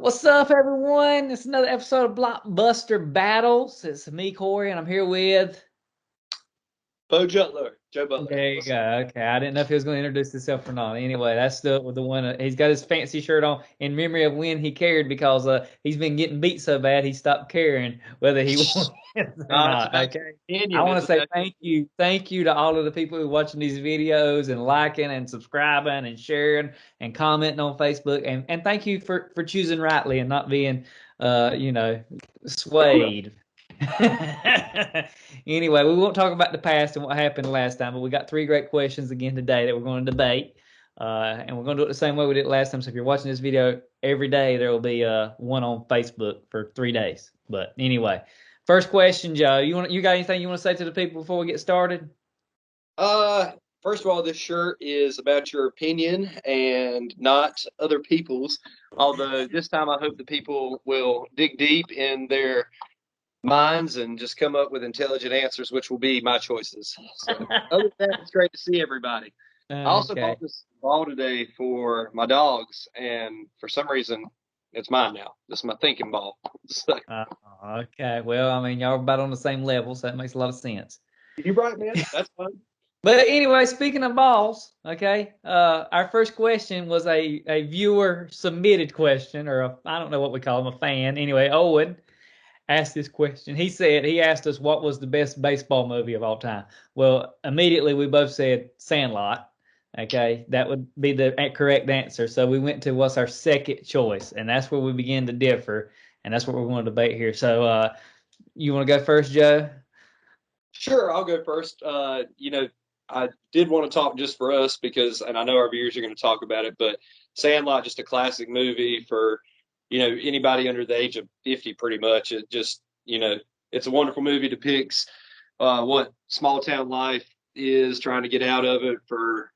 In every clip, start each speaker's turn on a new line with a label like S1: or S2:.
S1: What's up, everyone? It's another episode of Blockbuster Battles. It's me, Corey, and I'm here with.
S2: Joe Butler.
S1: There you
S2: What's up?
S1: go. Okay, I didn't know if he was going to introduce himself or not. Anyway, that's the one. He's got his fancy shirt on in memory of when he cared because he's been getting beat so bad he stopped caring whether he won or
S2: No, it's
S1: not.
S2: about
S1: Okay.
S2: your
S1: I
S2: opinion.
S1: want
S2: It's
S1: to say
S2: about
S1: thank you to all of the people who are watching these videos and liking and subscribing and sharing and commenting on Facebook and thank you for choosing rightly and not being swayed. Anyway, we won't talk about the past and what happened last time, but we got three great questions again today that we're going to debate. And we're going to do it the same way we did last time. So if you're watching this video every day, there will be one on Facebook for 3 days. But anyway, first question, Joe. You got anything you want to say to the people before we get started?
S2: uh first of all, this shirt is about your opinion and not other people's. Although this time I hope the people will dig deep in their minds and just come up with intelligent answers, which will be my choices. So other than that, it's great to see everybody. I also
S1: Okay.
S2: bought this ball today for my dogs, and for some reason it's mine now. This is my thinking ball. So,
S1: Uh, okay. Well, I mean, y'all are about on the same level, so that makes a lot of sense.
S2: you're right, man. That's fine.
S1: But anyway, speaking of balls, okay, our first question was a viewer submitted question, or I don't know what we call him, a fan. Anyway, Owen asked this question. He asked us what was the best baseball movie of all time. Well, immediately we both said Sandlot. Okay, that would be the correct answer. So we went to what's our second choice, and that's where we begin to differ, and that's what we're going to debate here. So you want to go first, Joe?
S2: Sure, I'll go first. I did want to talk just for us because, and I know our viewers are going to talk about it, but Sandlot, just a classic movie for, anybody under the age of 50, pretty much. It just, it's a wonderful movie, depicts what small town life is, trying to get out of it for,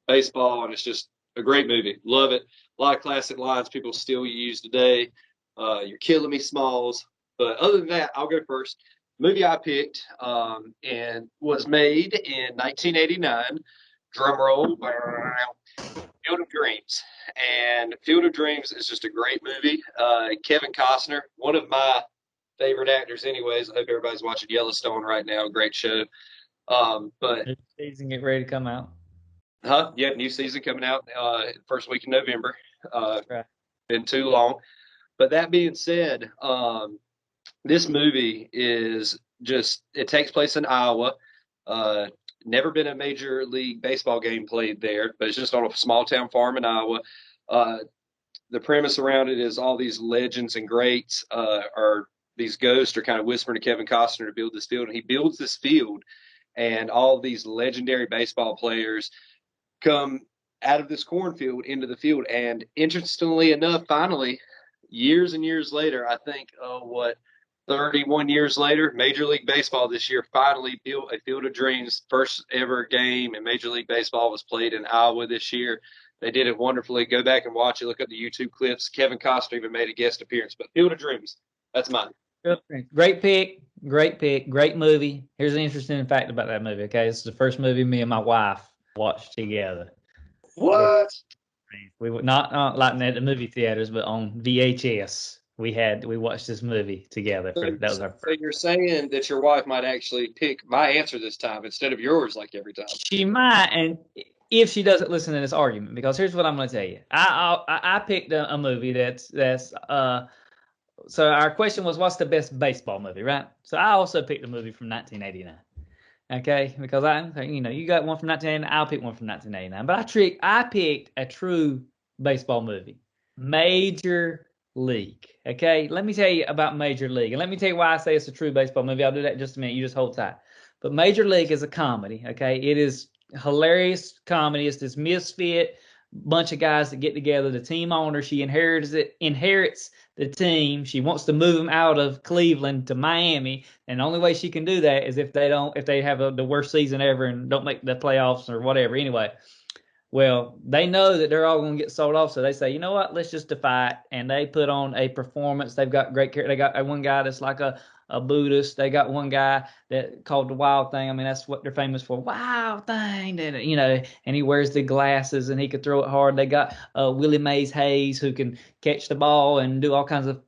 S2: baseball, and it's just a great movie. Love it. A lot of classic lines people still use today. You're killing me, Smalls. But other than that, I'll go first. Movie I picked and was made in 1989. Drum roll, Field of Dreams. And Field of Dreams is just a great movie. Kevin Costner, one of my favorite actors, anyways. I hope everybody's watching Yellowstone right now. Great show. But
S1: New season get ready to come out.
S2: yeah, new season coming out first week in November. Uh,
S1: Right.
S2: been too long. But that being said, this movie is just, it takes place in Iowa. Uh, Never been a major league baseball game played there, but it's just on a small town farm in Iowa. Uh, the premise around it is all these legends and greats are these ghosts are kind of whispering to Kevin Costner to build this field, and he builds this field, and all these legendary baseball players come out of this cornfield into the field. And interestingly enough, finally, years and years later, I think, 31 years later, Major League Baseball this year finally built a Field of Dreams. First ever game in Major League Baseball was played in Iowa this year. They did it wonderfully. Go back and watch it. Look up the YouTube clips. Kevin Costner even made a guest appearance. But Field of Dreams, that's mine.
S1: Great pick. Great pick. Great movie. Here's an interesting fact about that movie. Okay, this is the first movie me and my wife watched together. Field of
S2: What?
S1: Dreams. We were not like at the movie theaters, but on VHS. We watched this movie together.
S2: So,
S1: That was our
S2: so
S1: first.
S2: you're saying that your wife might actually pick my answer this time instead of yours, like every time?
S1: She might, and if she doesn't listen to this argument, because here's what I'm going to tell you. I picked a movie that's. So our question was, what's the best baseball movie, right? So I also picked a movie from 1989. Okay, because you got one from 1989, I'll pick one from 1989. But I picked a true baseball movie, Major League. Okay, let me tell you about Major League, and let me tell you why I say it's a true baseball movie. I'll do that in just a minute. You just hold tight. But Major League is a comedy. Okay, it is hilarious comedy. It's this misfit bunch of guys that get together. The team owner, she inherits the team. She wants to move them out of Cleveland to Miami, and the only way she can do that is if they have the worst season ever and don't make the playoffs or whatever. Anyway, well, they know that they're all going to get sold off, so they say, you know what, let's just defy it, and they put on a performance. They've got great care. They got one guy that's like a Buddhist. They got one guy that called the Wild Thing. I mean, that's what they're famous for. Wild Thing, and and he wears the glasses and he could throw it hard. They got Willie Mays Hayes, who can catch the ball and do all kinds of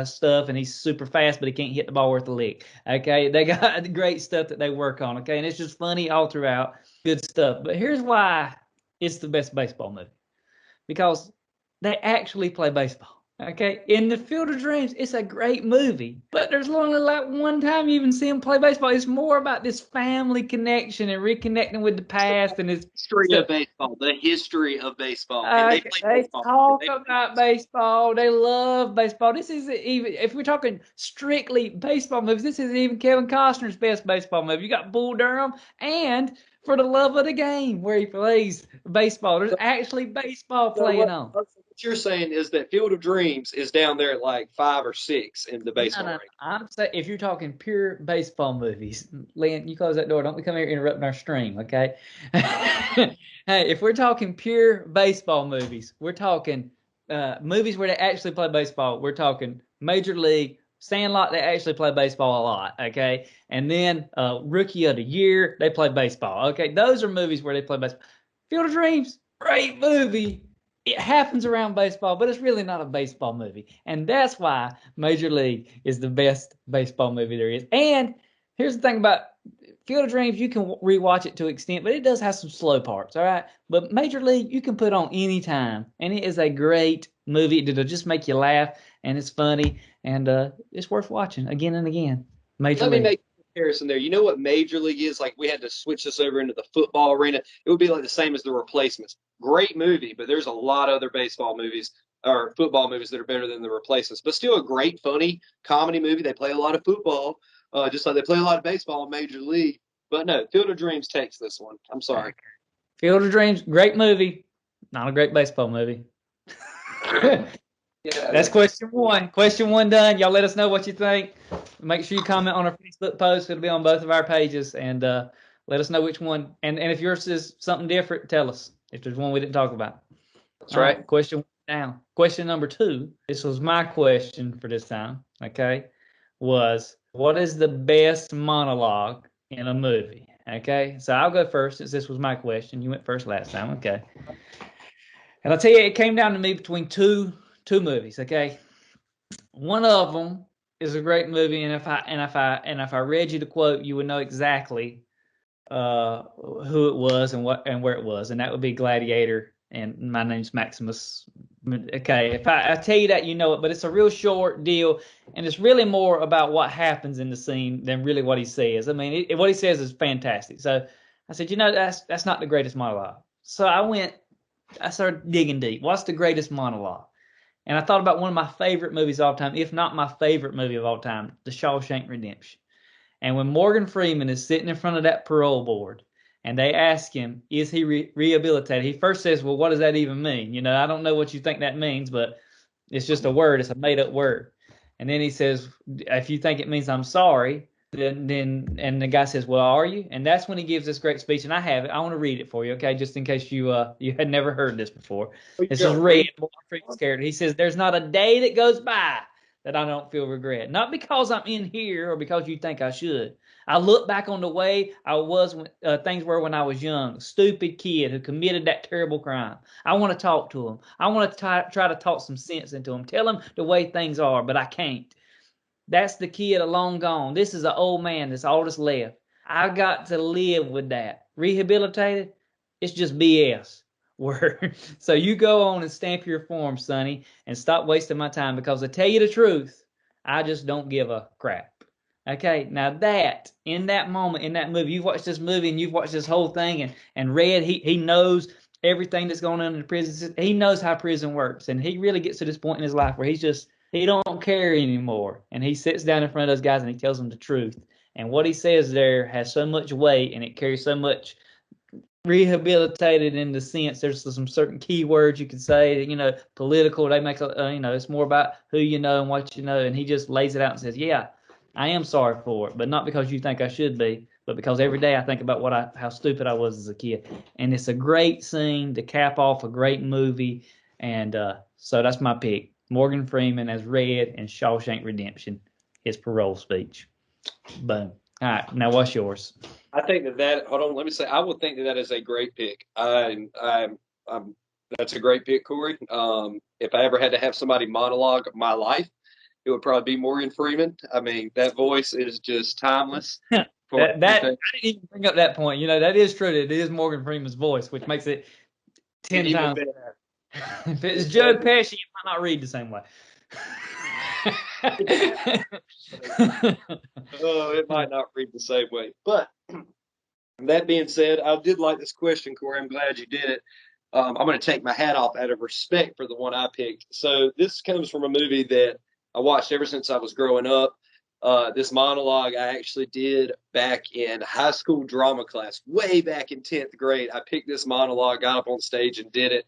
S1: stuff, and he's super fast, but he can't hit the ball worth a lick. Okay, they got great stuff that they work on. Okay, and it's just funny all throughout, good stuff. But here's why it's the best baseball movie, because they actually play baseball. Okay, in the Field of Dreams, it's a great movie, but there's only like one time you even see him play baseball. It's more about this family connection and reconnecting with the past and his
S2: History
S1: stuff.
S2: of baseball, the history of baseball, and they play
S1: They
S2: baseball.
S1: talk
S2: They play
S1: about baseball. They love baseball. This isn't even, if we're talking strictly baseball movies, this isn't even Kevin Costner's best baseball movie. You got Bull Durham and For the Love of the Game, where he plays baseball. There's actually baseball
S2: So
S1: playing on.
S2: what you're saying is that Field of Dreams is down there at like 5 or 6 in the
S1: No,
S2: baseball
S1: no, no.
S2: rank.
S1: I'm saying if you're talking pure baseball movies, Lynn, you close that door. Don't be coming here interrupting our stream, okay? Hey, if we're talking pure baseball movies, we're talking movies where they actually play baseball. We're talking Major League, Sandlot. They actually play baseball a lot, okay? And then Rookie of the Year, they play baseball, okay? Those are movies where they play baseball. Field of Dreams, great movie. It happens around baseball, but it's really not a baseball movie, and that's why Major League is the best baseball movie there is. And here's the thing about Field of Dreams, you can rewatch it to an extent, but it does have some slow parts, all right? But Major League, you can put on any time, and it is a great movie. It'll just make you laugh, and it's funny, and it's worth watching again and again. Major
S2: Let me
S1: League.
S2: make a comparison there. You know what Major League is? Like we had to switch this over into the football arena. It would be like the same as The Replacements. Great movie, but there's a lot of other baseball movies or football movies that are better than The Replacements. But still a great, funny comedy movie. They play a lot of football, just like they play a lot of baseball in Major League. But no, Field of Dreams takes this one. I'm sorry.
S1: Field of Dreams, great movie, not a great baseball movie. That's question one. Question one done. Y'all let us know what you think. Make sure you comment on our Facebook post. It'll be on both of our pages. And let us know which one. And if yours is something different, tell us if there's one we didn't talk about.
S2: That's
S1: All
S2: right.
S1: right. Question one down. Question number two. This was my question for this time. Okay. Was what is the best monologue in a movie? Okay. So I'll go first since this was my question. You went first last time. Okay. And I'll tell you, it came down to me between two movies. Okay. One of them is a great movie, and if I read you the quote, you would know exactly who it was and what and where it was, and that would be Gladiator. And my name's Maximus. Okay, if I tell you that, you know it, but it's a real short deal, and it's really more about what happens in the scene than really what he says. I mean, what he says is fantastic. So I said, that's not the greatest monologue. So I started digging deep. What's the greatest monologue? And I thought about one of my favorite movies of all time, if not my favorite movie of all time, The Shawshank Redemption. And when Morgan Freeman is sitting in front of that parole board and they ask him, is he rehabilitated? He first says, well, what does that even mean? I don't know what you think that means, but it's just a word. It's a made up word. And then he says, if you think it means I'm sorry, then and the guy says, well, are you? And that's when he gives this great speech. And I have it. I want to read it for you, okay, just in case you had never heard this before. This is Red, Morgan Freeman's character. He says, there's not a day that goes by that I don't feel regret. Not because I'm in here or because you think I should. I look back on the way I was when things were when I was young, stupid kid who committed that terrible crime. I want to talk to him. I want to try to talk some sense into him, tell him the way things are, but I can't. That's the kid long gone. This is an old man. That's all that's left. I got to live with that. Rehabilitated? It's just BS. Word. So you go on and stamp your form, Sonny, and stop wasting my time because to tell you the truth, I just don't give a crap. Okay, now that in that moment in that movie, you've watched this movie and you've watched this whole thing, and Red, he knows everything that's going on in the prison system. He knows how prison works, and he really gets to this point in his life where he don't care anymore, and he sits down in front of those guys and he tells them the truth. And what he says there has so much weight and it carries so much rehabilitated in the sense there's some certain keywords you could say, political. They make it's more about who you know and what you know, and he just lays it out and says, yeah, I am sorry for it, but not because you think I should be, but because every day I think about how stupid I was as a kid. And it's a great scene to cap off a great movie, and so that's my pick. Morgan Freeman as Red in Shawshank Redemption. his parole speech. Boom. All right, now what's yours?
S2: I think hold on, let me say, I would think that is a great pick. I'm that's a great pick, Corey. If I ever had to have somebody monologue my life, it would probably be Morgan Freeman. I mean, that voice is just timeless for
S1: That I
S2: everything.
S1: didn't even bring up that point. That is true. It is Morgan Freeman's voice, which makes it 10
S2: Even
S1: times
S2: better.
S1: better. If it's Joe Pesci, you might not read the same way.
S2: Oh, it might not read the same way. But that being said, I did like this question, Corey. I'm glad you did it. I'm going to take my hat off out of respect for the one I picked. So this comes from a movie that I watched ever since I was growing up. This monologue I actually did back in high school drama class, way back in 10th grade. I picked this monologue, got up on stage and did it.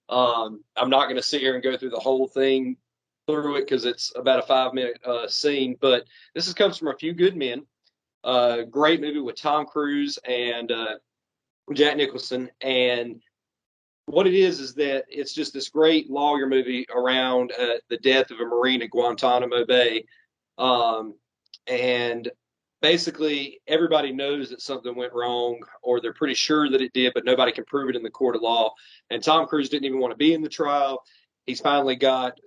S2: I'm not going to sit here and go through the whole thing through it because it's about a 5-minute scene, but this comes from A Few Good Men. Great movie with Tom Cruise and Jack Nicholson. And what it is that it's just this great lawyer movie around the death of a Marine at Guantanamo Bay. And basically, everybody knows that something went wrong, or they're pretty sure that it did, but nobody can prove it in the court of law. And Tom Cruise didn't even want to be in the trial. He's finally got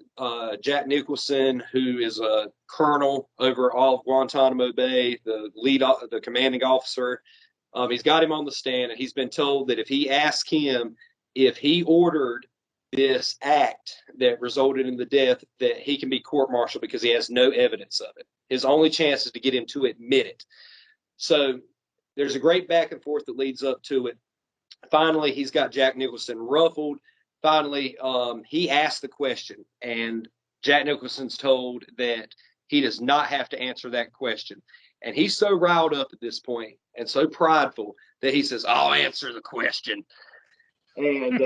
S2: Jack Nicholson, who is a colonel over all of Guantanamo Bay, the commanding officer. He's got him on the stand, and he's been told that if he asks him if he ordered this act that resulted in the death, that he can be court-martialed because he has no evidence of it. His only chance is to get him to admit it. So there's a great back and forth that leads up to it. Finally, he's got Jack Nicholson ruffled. Finally, he asked the question, and Jack Nicholson's told that he does not have to answer that question. And he's so riled up at this point and so prideful that he says, "I'll answer the question." And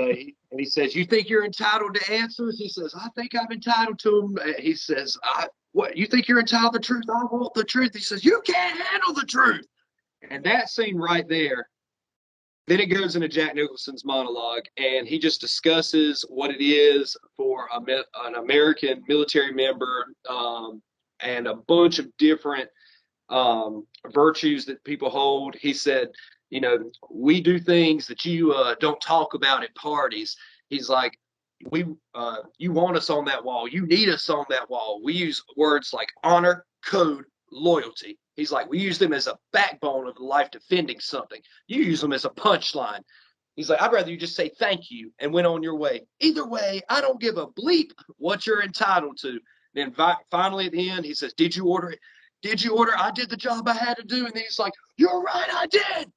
S2: he says, "You think you're entitled to answers?" He says, "I think I'm entitled to them." He says, "What? You think you're entitled to the truth? I want the truth." He says, "You can't handle the truth." And that scene right there, then it goes into Jack Nicholson's monologue, and he just discusses what it is for an American military member and a bunch of different virtues that people hold. He said, we do things that you don't talk about at parties. He's like, you want us on that wall. You need us on that wall. We use words like honor, code, loyalty. He's like, we use them as a backbone of life defending something. You use them as a punchline. He's like, I'd rather you just say thank you and went on your way. Either way, I don't give a bleep what you're entitled to. Then finally at the end, he says, did you order it? Did you order? I did the job I had to do. And then he's like, you're right, I did.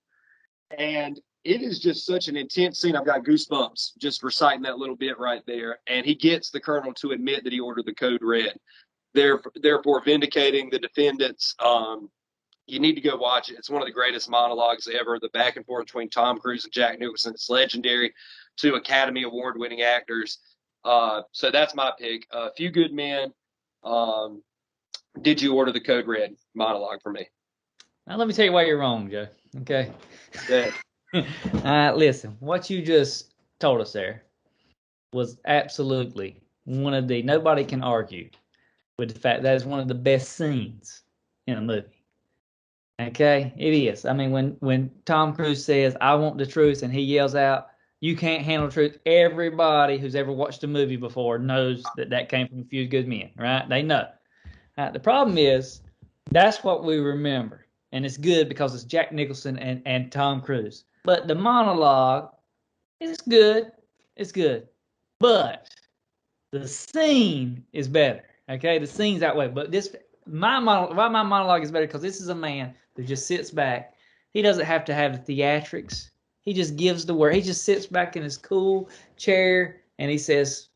S2: And it is just such an intense scene. I've got goosebumps just reciting that little bit right there. And he gets the colonel to admit that he ordered the code red, therefore vindicating the defendants. You need to go watch it. It's one of the greatest monologues ever. The back and forth between Tom Cruise and Jack Nicholson. It's legendary. 2 Academy Award winning actors. So that's my pick. A Few Good Men. Did you order the code red monologue for me?
S1: Now let me tell you why you're wrong, Joe. Okay.
S2: Yeah.
S1: Listen, what you just told us there was absolutely one of the, nobody can argue with the fact that is one of the best scenes in a movie. Okay, it is. I mean, when Tom Cruise says, "I want the truth," and he yells out, "You can't handle truth," everybody who's ever watched a movie before knows that came from A Few Good Men, right? They know. The problem is that's what we remember, and it's good because it's Jack Nicholson and Tom Cruise. But the monologue is good. It's good, but the scene is better. Okay, the scene's that way, but my monologue is better because this is a man who just sits back. He doesn't have to have the theatrics. He just gives the word. He just sits back in his cool chair and he says,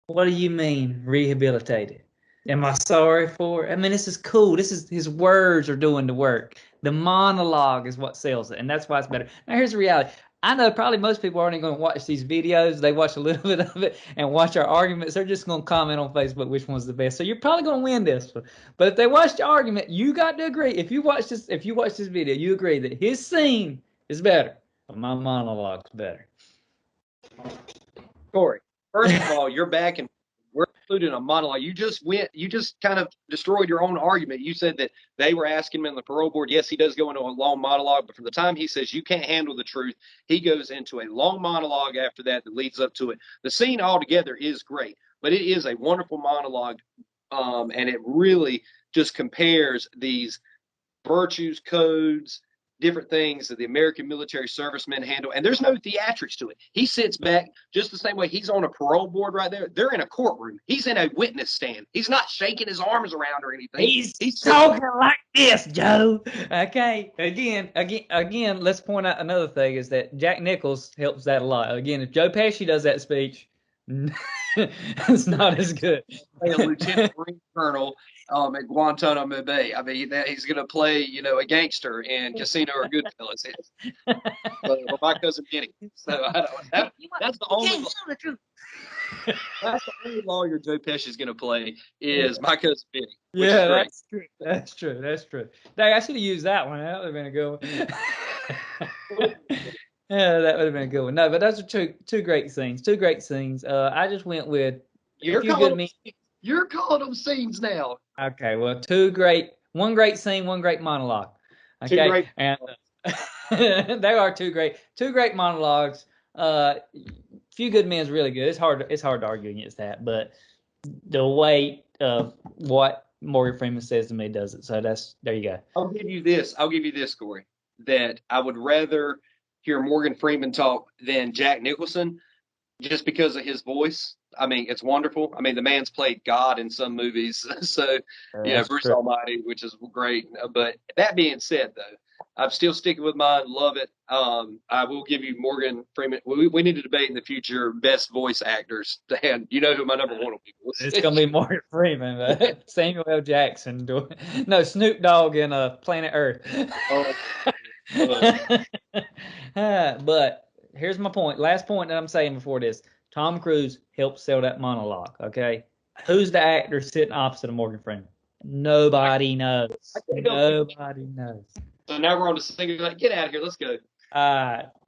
S1: "What do you mean rehabilitated? Am I sorry for it?" I mean, this is cool. This is his words are doing the work. The monologue is what sells it, and that's why it's better. Now, here's the reality. I know probably most people aren't going to watch these videos. They watch a little bit of it and watch our arguments. They're just going to comment on Facebook which one's the best. So you're probably going to win this one. But if they watch the argument, you got to agree. If you watch this video, you agree that his scene is better, but my monologue's better.
S2: Corey, first of all, you're back and included a monologue. You just kind of destroyed your own argument. You said that they were asking him in the parole board. Yes, he does go into a long monologue, but from the time he says you can't handle the truth, he goes into a long monologue after that leads up to it. The scene altogether is great, but it is a wonderful monologue, and it really just compares these virtues, codes, different things that the American military servicemen handle. And there's no theatrics to it. He sits back just the same way he's on a parole board right there. They're in a courtroom. He's in a witness stand. He's not shaking his arms around or anything.
S1: He's talking like this, Joe. Okay. Again, let's point out another thing is that Jack Nichols helps that a lot. Again, if Joe Pesci does that speech, it's not as good.
S2: A lieutenant Marine colonel at Guantanamo Bay. I mean, he's going to play, a gangster in Casino or Goodfellas. Or My Cousin Vinny. So that's the only. That's the only lawyer Joe Pesci is going to play is My Cousin Vinny.
S1: Yeah, that's true. That's true. Dang, I should have used that one. That would have been a good one. Yeah, that would have been a good one. No, but those are two great scenes. Two great scenes. I just went with
S2: You're calling them scenes now.
S1: Okay, well, one great scene, one great monologue. Okay, and there are two great monologues. Few Good Men's really good. It's hard to argue against that, but the weight of what Morgan Freeman says to me does it. So there you go.
S2: I'll give you this, Corey, that I would rather hear Morgan Freeman talk than Jack Nicholson, just because of his voice. I mean, it's wonderful. I mean, the man's played God in some movies, so Bruce true. Almighty, which is great. But that being said, though, I'm still sticking with mine. Love it. I will give you Morgan Freeman. We need to debate in the future best voice actors, and you know who my number one will be.
S1: It's gonna be Morgan Freeman, but Samuel L. Jackson no Snoop Dogg in Planet Earth. But here's my point. Last point that I'm saying before this. Tom Cruise helped sell that monologue, okay? Who's the actor sitting opposite of Morgan Freeman? Nobody knows. Nobody knows.
S2: So now we're on to singing. Like, get out of here. Let's go.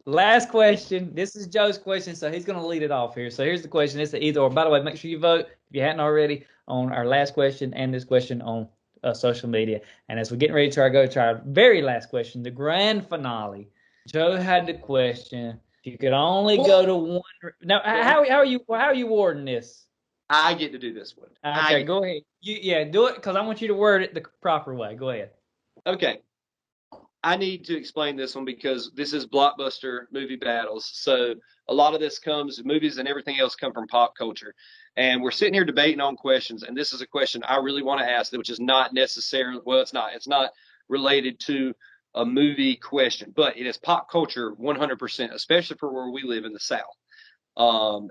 S1: Last question. This is Joe's question, so he's going to lead it off here. So here's the question. It's an either or. By the way, make sure you vote, if you hadn't already, on our last question and this question on social media. And as we're getting ready to go to our very last question, the grand finale, Joe had the question. You could only go to one. Now, how are you wording this?
S2: I get to do this one.
S1: Okay, go ahead. Do it because I want you to word it the proper way. Go ahead.
S2: Okay. I need to explain this one because this is Blockbuster movie battles. So a lot of this movies and everything else come from pop culture. And we're sitting here debating on questions. And this is a question I really want to ask, which is not necessarily, well, it's not related to a movie question, but it is pop culture 100%, especially for where we live in the South.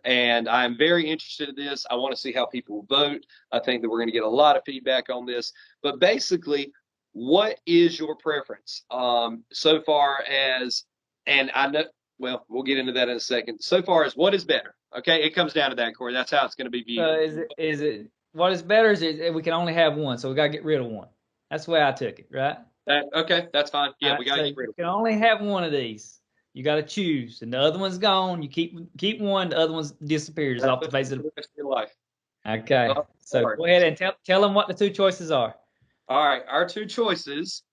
S2: And I'm very interested in this. I want to see how people vote. I think that we're going to get a lot of feedback on this. But basically, what is your preference so far as, and I know, well, we'll get into that in a second. So far as what is better? Okay, it comes down to that, Corey. That's how it's going to be viewed.
S1: Is it what is better is we can only have one, so we got to get rid of one. That's the way I took it, right?
S2: Okay, that's fine. Yeah, we got to get rid of it.
S1: You can only have one of these. You got to choose, and the other one's gone. You keep one, the other one disappears off the face of the
S2: rest of your life.
S1: Okay, so go ahead and tell them what the two choices are.
S2: All right, our two choices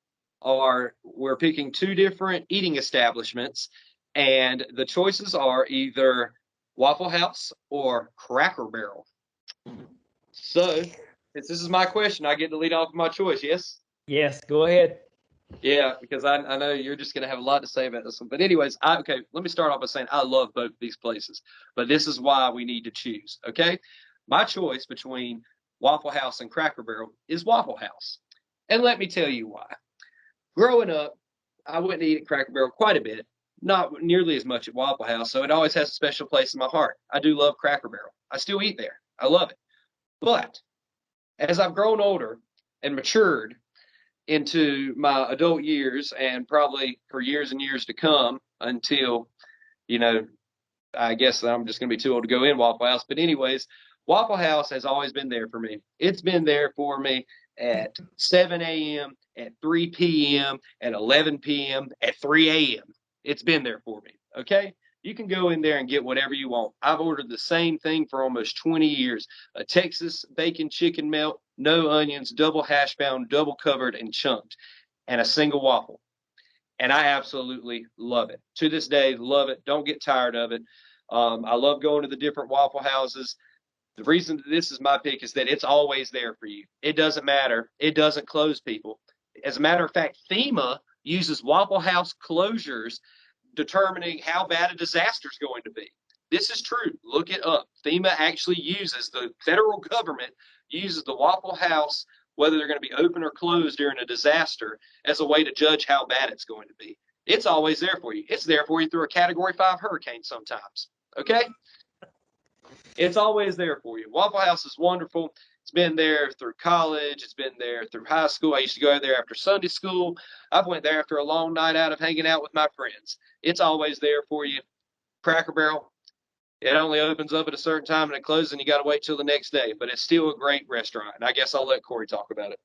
S2: are we're picking two different eating establishments, and the choices are either Waffle House or Cracker Barrel. So, since this is my question, I get to lead off with my choice, yes?
S1: Yes, go ahead.
S2: Yeah, because I know you're just going to have a lot to say about this one. But anyways, let me start off by saying I love both of these places. But this is why we need to choose, okay? My choice between Waffle House and Cracker Barrel is Waffle House. And let me tell you why. Growing up, I went to eat at Cracker Barrel quite a bit, not nearly as much at Waffle House, so it always has a special place in my heart. I do love Cracker Barrel. I still eat there. I love it. But as I've grown older and matured into my adult years, and probably for years and years to come until, I guess I'm just going to be too old to go in Waffle House. But anyways, Waffle House has always been there for me. It's been there for me at 7 a.m., at 3 p.m., at 11 p.m., at 3 a.m. It's been there for me, okay? You can go in there and get whatever you want. I've ordered the same thing for almost 20 years. A Texas bacon chicken melt, no onions, double hash brown, double covered and chunked, and a single waffle. And I absolutely love it. To this day, love it. Don't get tired of it. I love going to the different Waffle Houses. The reason that this is my pick is that it's always there for you. It doesn't matter. It doesn't close people. As a matter of fact, FEMA uses Waffle House closures determining how bad a disaster is going to be. This is true. Look it up. FEMA actually uses, the federal government uses the Waffle House, whether they're going to be open or closed during a disaster, as a way to judge how bad it's going to be. It's always there for you. It's there for you through a Category 5 hurricane sometimes. Okay? It's always there for you. Waffle House is wonderful. It's been there through college. It's been there through high school. I used to go there after Sunday school. I've went there after a long night out of hanging out with my friends. It's always there for you. Cracker Barrel, it only opens up at a certain time and it closes, and you got to wait till the next day. But it's still a great restaurant. And I guess I'll let Corey talk about it.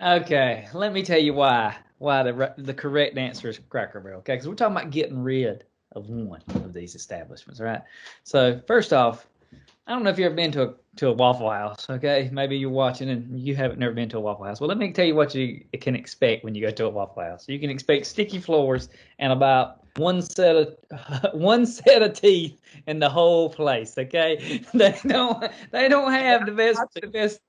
S1: Okay, let me tell you why the correct answer is Cracker Barrel. Okay, because we're talking about getting rid of one of these establishments, right? So first off, I don't know if you've ever been to a Waffle House. Okay, maybe you're watching and you haven't never been to a Waffle House. Well, let me tell you what you can expect when you go to a Waffle House. You can expect sticky floors and about one set of teeth in the whole place. Okay, they don't have the best.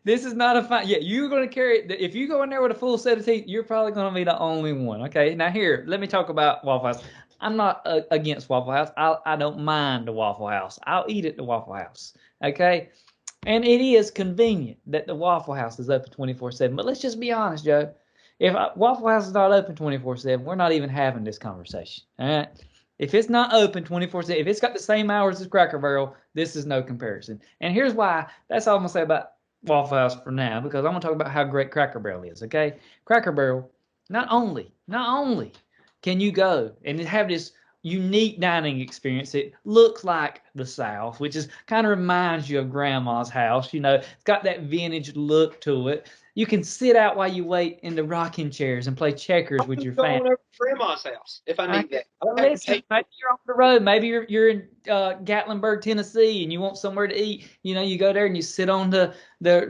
S1: This is not a fine. Yeah, you're going to carry. If you go in there with a full set of teeth, you're probably going to be the only one. Okay. Now here, let me talk about Waffle House. I'm not against Waffle House. I don't mind the Waffle House. I'll eat at the Waffle House. Okay. And it is convenient that the Waffle House is open 24/7. But let's just be honest, Joe. If Waffle House is not open 24/7, we're not even having this conversation. All right. If it's not open 24/7, if it's got the same hours as Cracker Barrel, this is no comparison. And here's why. That's all I'm gonna say about Waffle House for now, because I'm gonna talk about how great Cracker Barrel is. Okay, Cracker Barrel, not only can you go and have this unique dining experience. It looks like the South, which is kind of reminds you of Grandma's house. You know, it's got that vintage look to it. You can sit out while you wait in the rocking chairs and play checkers with your
S2: Going
S1: family.
S2: over to Grandma's house if I need that. I don't have to
S1: Listen,
S2: pay.
S1: maybe you're on the road. Maybe you're in Gatlinburg, Tennessee, and you want somewhere to eat. You know, you go there and you sit on the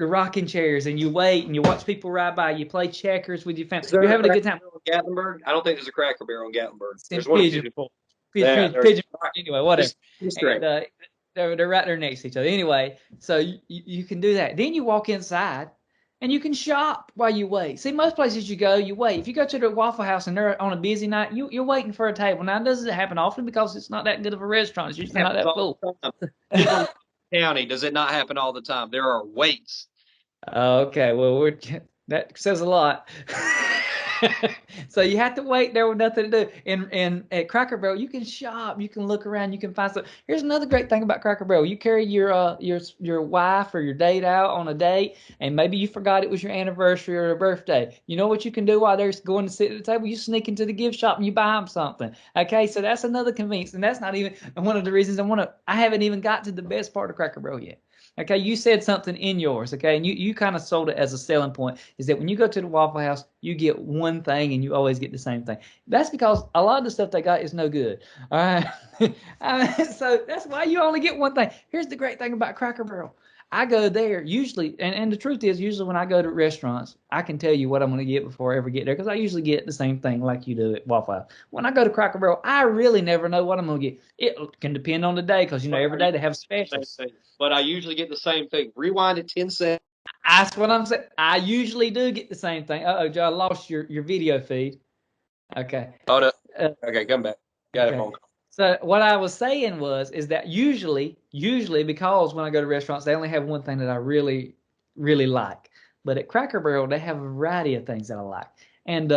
S1: rocking chairs and you wait and you watch people ride by. You play checkers with your family.
S2: Is there
S1: You're
S2: a
S1: having a
S2: Cracker
S1: good time.
S2: Barrel in Gatlinburg? I don't think there's a Cracker Barrel in Gatlinburg.
S1: It's in
S2: There's one in
S1: Pigeon Forge.
S2: Yeah,
S1: Pigeon Forge. Anyway, whatever.
S2: just
S1: And they're right there next to each other. Anyway, so you can do that. Then you walk inside and you can shop while you wait. See, most places you go, you wait. If you go to the Waffle House and they're on a busy night, you're waiting for a table. Now, doesn't it happen often because it's not that good of a restaurant? It's usually not that full.
S2: County, does it not happen all the time? There are waits.
S1: Okay, well, that says a lot. So you have to wait there with nothing to do. And at Cracker Barrel, you can shop, you can look around, you can find stuff. Here's another great thing about Cracker Barrel. You carry your wife or your date out on a date, and maybe you forgot it was your anniversary or a birthday. You know what you can do while they're going to sit at the table? You sneak into the gift shop and you buy them something. Okay, so that's another convenience, and that's not even one of the reasons I haven't even got to the best part of Cracker Barrel yet. Okay, you said something in yours, okay, and you kind of sold it as a selling point, is that when you go to the Waffle House, you get one thing and you always get the same thing. That's because a lot of the stuff they got is no good. All right. So that's why you only get one thing. Here's the great thing about Cracker Barrel. I go there usually, and the truth is, usually when I go to restaurants, I can tell you what I'm going to get before I ever get there because I usually get the same thing like you do at Waffle House. When I go to Cracker Barrel, I really never know what I'm going to get. It can depend on the day because, you know, every day they have specials.
S2: But I usually get the same thing. Rewind it 10 seconds.
S1: That's what I'm saying. I usually do get the same thing. Uh-oh, Joe, I lost your video feed. Okay.
S2: Hold up. Okay, come back. Got
S1: Okay.
S2: a phone call.
S1: So what I was saying is that usually because when I go to restaurants, they only have one thing that I really, really like. But at Cracker Barrel, they have a variety of things that I like. And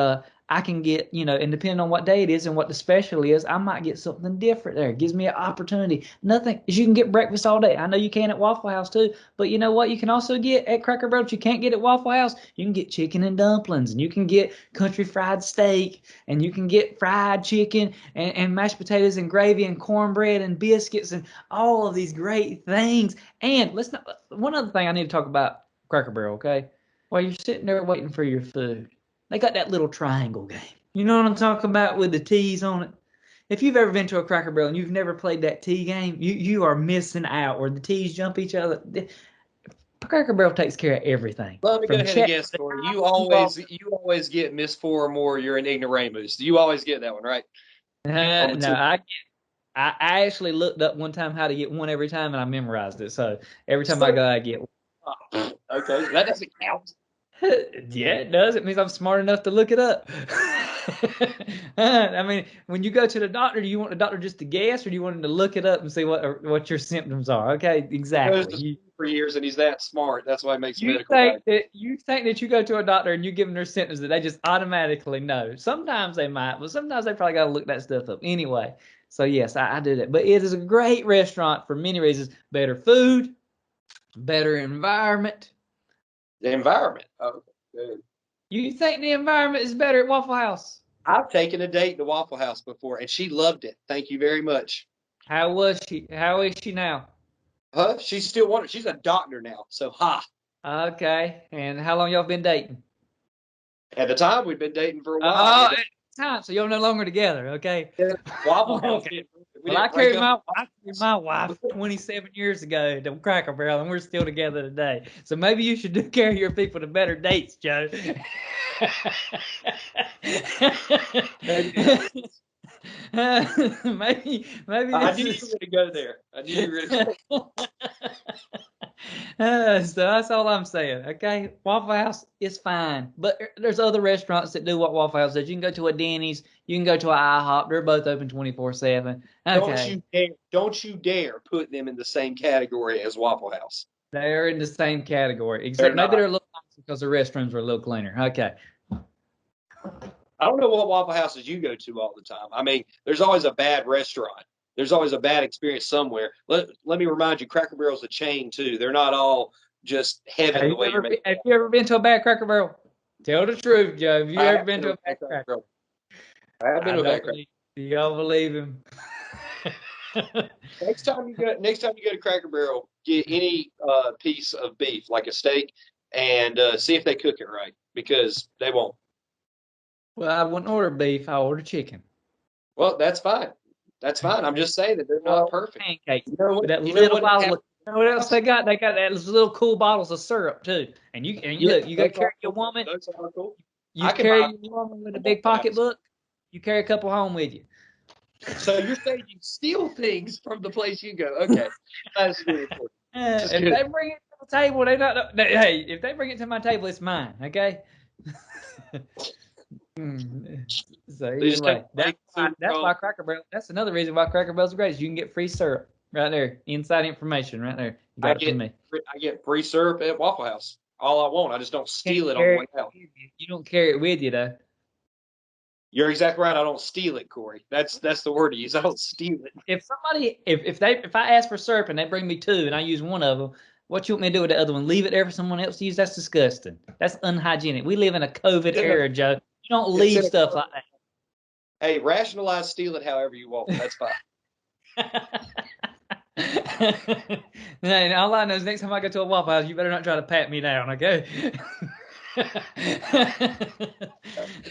S1: I can get, you know, and depending on what day it is and what the special is, I might get something different there. It gives me an opportunity. Nothing is you can get breakfast all day. I know you can at Waffle House too, but you know what? You can also get at Cracker Barrel that you can't get at Waffle House. You can get chicken and dumplings, and you can get country fried steak, and you can get fried chicken and mashed potatoes and gravy and cornbread and biscuits and all of these great things. And one other thing I need to talk about Cracker Barrel, okay? While you're sitting there waiting for your food, they got that little triangle game. You know what I'm talking about with the T's on it? if you've ever been to a Cracker Barrel and you've never played that T game, you are missing out. Where the T's jump each other. Cracker Barrel takes care of everything.
S2: Let me go
S1: From
S2: ahead and
S1: check.
S2: guess, Corey. You always get Miss Four or more. You're an ignoramus. You always get that one, right? On the
S1: No,
S2: two.
S1: I actually looked up one time how to get one every time, and I memorized it. So every time I
S2: So,
S1: go, I get one.
S2: okay, that doesn't count.
S1: Yeah, it does. It means I'm smart enough to look it up. I mean, when you go to the doctor, do you want the doctor just to guess, or do you want him to look it up and see what your symptoms are? Okay,
S2: He goes
S1: exactly.
S2: to school for years and he's that smart. That's why he makes
S1: You
S2: medical
S1: think
S2: right.
S1: that you go to a doctor and you give them their symptoms that they just automatically know. Sometimes they might, but sometimes they probably got to look that stuff up anyway. So yes, I do that. But it is a great restaurant for many reasons. Better food, better environment.
S2: The environment. Oh, good.
S1: You think the environment is better at Waffle House?
S2: I've taken a date to Waffle House before, and she loved it. Thank you very much.
S1: How was she? How is she now?
S2: Huh? She's still wanting. She's a doctor now, so ha.
S1: Okay. And how long y'all been dating?
S2: At the time, we'd been dating for a while.
S1: Oh, at the time, so y'all no longer together. Okay.
S2: Waffle House.
S1: Okay.
S2: We
S1: Well, I
S2: didn't break
S1: carried
S2: up.
S1: my wife 27 years ago to Cracker Barrel, and we're still together today. So maybe you should carry your people to better dates, Joe. maybe
S2: I
S1: this
S2: knew you
S1: is.
S2: were going to go there. I knew you were going to.
S1: So that's all I'm saying. Okay, Waffle House is fine, but there's other restaurants that do what Waffle House does. You can go to a Denny's, you can go to an IHOP. They're both open 24/7. Okay,
S2: Don't you dare put them in the same category as Waffle House.
S1: they're in the same category,
S2: They're
S1: except maybe
S2: not.
S1: they're a little nicer because the restrooms are a little cleaner. Okay.
S2: I don't know what Waffle Houses you go to all the time. I mean, there's always a bad restaurant. There's always a bad experience somewhere. Let me remind you, Cracker Barrel's a chain too. They're not all just heaven the way you're making.
S1: Have you ever been to a bad Cracker Barrel? Tell the truth, Joe. Have you
S2: I
S1: ever
S2: have
S1: been
S2: been to
S1: to
S2: a
S1: a
S2: bad
S1: bad
S2: Cracker
S1: Cracker?
S2: Barrel. I have been
S1: I
S2: to a
S1: don't
S2: bad Cracker.
S1: believe. Do y'all believe him?
S2: Next time you go to Cracker Barrel, get any piece of beef, like a steak, and see if they cook it right, because they won't.
S1: Well, I wouldn't order beef. I order chicken.
S2: Well, that's fine. That's fine. I'm just saying that they're
S1: I
S2: not
S1: order
S2: perfect.
S1: pancakes
S2: You know
S1: with
S2: what?
S1: that
S2: You know
S1: little
S2: what
S1: bottle.
S2: happens?
S1: You know what else they got? They got those little cool bottles of syrup too. And you
S2: Yeah,
S1: look. You got to
S2: those
S1: carry
S2: are
S1: your
S2: cool.
S1: woman.
S2: Those are cool.
S1: You
S2: I can
S1: carry
S2: buy
S1: your woman with a
S2: a
S1: big
S2: Waffle House.
S1: pocketbook. You carry a couple home with you.
S2: So you're saying you steal things from the place you go? Okay, that's good. That's
S1: If
S2: good.
S1: they bring it to the table, hey, if they bring it to my table, it's mine. Okay. So
S2: So you just take
S1: anyway,
S2: a break, food
S1: that's
S2: from.
S1: why Cracker Barrel. That's another reason why Cracker Barrel's great. Is you can get free syrup right there, inside information right there. You
S2: I
S1: got it from
S2: get
S1: me.
S2: I get free syrup at Waffle House. All I want. I just don't
S1: Can't
S2: steal it on the
S1: carry
S2: way
S1: it
S2: out.
S1: with you. You don't carry it with you though.
S2: You're exactly right. I don't steal it, Corey. That's the word to use. I don't steal it.
S1: If I ask for syrup and they bring me two and I use one of them, what you want me to do with the other one? Leave it there for someone else to use? That's disgusting. That's unhygienic. We live in a COVID era, Joe. You don't
S2: It's
S1: leave
S2: in
S1: stuff
S2: a,
S1: like
S2: hey, rationalize, steal it however you want. That's fine.
S1: that. And all I know is next time I go to a Waffle House, you better not try to pat me down, okay?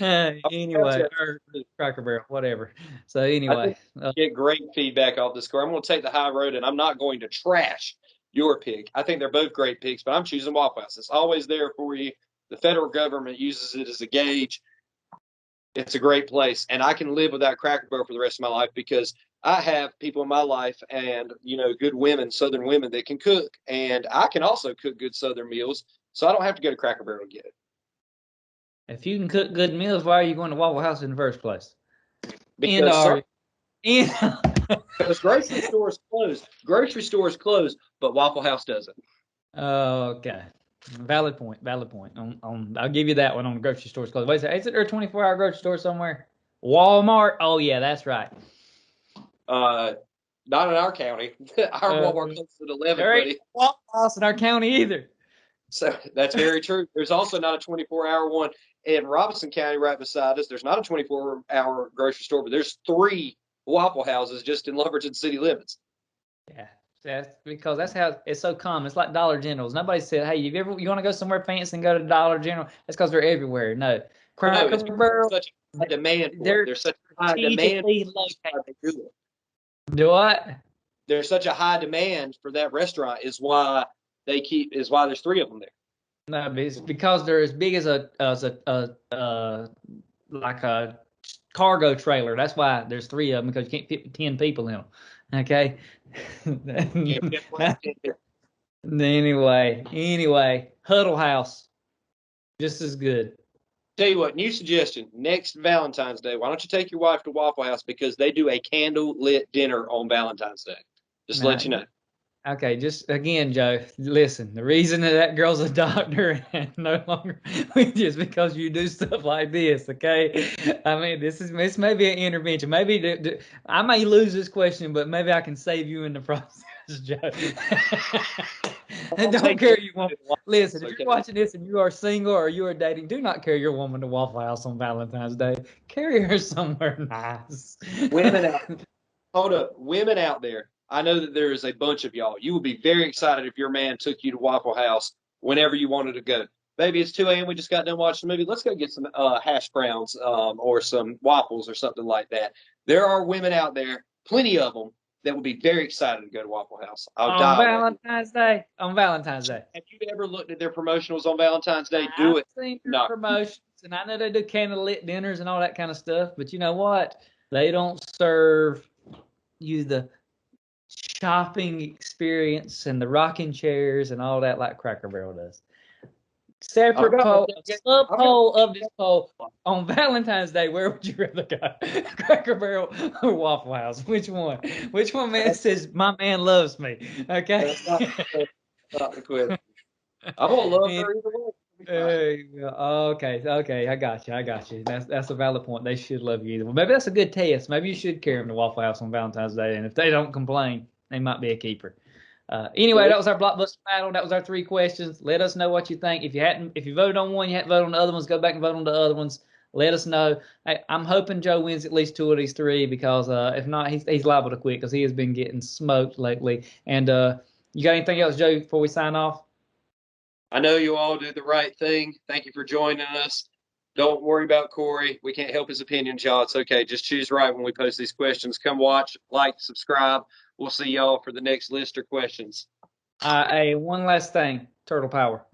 S1: Anyway, or Cracker Barrel, whatever. So
S2: I think
S1: anyway,
S2: we get great feedback off this score. I'm going to take the high road, and I'm not going to trash your pick. I think they're both great picks, but I'm choosing Waffle House. It's always there for you. The federal government uses it as a gauge. It's a great place, and I can live without Cracker Barrel for the rest of my life because I have people in my life and good women, Southern women that can cook, and I can also cook good Southern meals, so I don't have to go to Cracker Barrel to get it.
S1: if you can cook good meals, why are you going to Waffle House in the first place? End
S2: Because
S1: argument. End.
S2: because grocery stores close, but Waffle House doesn't.
S1: Okay. Valid point. Valid point. I'll give you that one on the grocery stores closed. Wait a second. Isn't there a 24-hour grocery store somewhere? Walmart. Oh yeah, that's right.
S2: Not in our county. Our Walmart closes at 11,
S1: There ain't
S2: buddy.
S1: a Waffle House in our county either.
S2: So that's very true. There's also not a 24-hour one in Robinson County right beside us. There's not a 24-hour grocery store, but there's 3 Waffle Houses just in Lumberton city limits.
S1: Yeah. That's because that's how it's so common. It's like Dollar Generals. Nobody said, "Hey, you want to go somewhere fancy and go to Dollar General?" That's because they're everywhere. No,
S2: No,
S1: Cracker
S2: it's because
S1: Barrel.
S2: there's such a demand for it.
S1: They're
S2: There's such high demand.
S1: strategically
S2: That's why
S1: located.
S2: they do it.
S1: Do what?
S2: There's such a high demand for that restaurant is why there's 3 of them there.
S1: No, it's because they're as big as like a cargo trailer. That's why there's 3 of them because you can't fit 10 people in them. Okay.
S2: Yeah,
S1: Anyway, Huddle House, just as good.
S2: tell you what, new suggestion. Next Valentine's Day, why don't you take your wife to Waffle House because they do a candle lit dinner on Valentine's Day. Just to
S1: Now,
S2: let you know.
S1: okay, just again, Joe, listen. The reason that girl's a doctor and no longer with you is because you do stuff like this. Okay, I mean, this may be an intervention. Maybe I may lose this question, but maybe I can save you in the process, Joe. And don't carry your woman. Listen, if you're watching this and you are single or you are dating, do not carry your woman to Waffle House on Valentine's Day. Carry her somewhere nice.
S2: Women out, hold up, women out there. I know that there is a bunch of y'all. You would be very excited if your man took you to Waffle House whenever you wanted to go. Maybe it's 2 a.m. We just got done watching the movie. Let's go get some hash browns or some waffles or something like that. There are women out there, plenty of them, that would be very excited to go to Waffle House. I'll
S1: On
S2: die.
S1: Valentine's Day. On Valentine's Day.
S2: Have you ever looked at their promotionals on Valentine's Day?
S1: I've
S2: Do it.
S1: seen their
S2: No.
S1: promotions, and I know they do candlelit dinners and all that kind of stuff. But you know what? They don't serve you the shopping experience and the rocking chairs and all that like Cracker Barrel does. Separate poll, sub poll of this poll on Valentine's Day. Where would you rather go, Cracker Barrel or Waffle House? Which one? Which one man says my man loves me? Okay.
S2: Not the question. I'm gonna love her either way.
S1: Okay, I got you. That's a valid point. They should love you either. Well, maybe that's a good test. Maybe you should carry them to Waffle House on Valentine's Day, and if they don't complain, they might be a keeper. Anyway, that was our Blockbuster battle. That was our 3 questions. Let us know what you think. If you voted on one, you hadn't voted on the other ones, go back and vote on the other ones. Let us know. Hey, I'm hoping Joe wins at least 2 of these 3 because if not, he's liable to quit because he has been getting smoked lately. And you got anything else, Joe, before we sign off?
S2: I know you all did the right thing. Thank you for joining us. Don't worry about Corey. We can't help his opinions, y'all. It's okay. Just choose right when we post these questions. Come watch, like, subscribe. We'll see y'all for the next list of questions.
S1: Hey, one last thing, Turtle Power.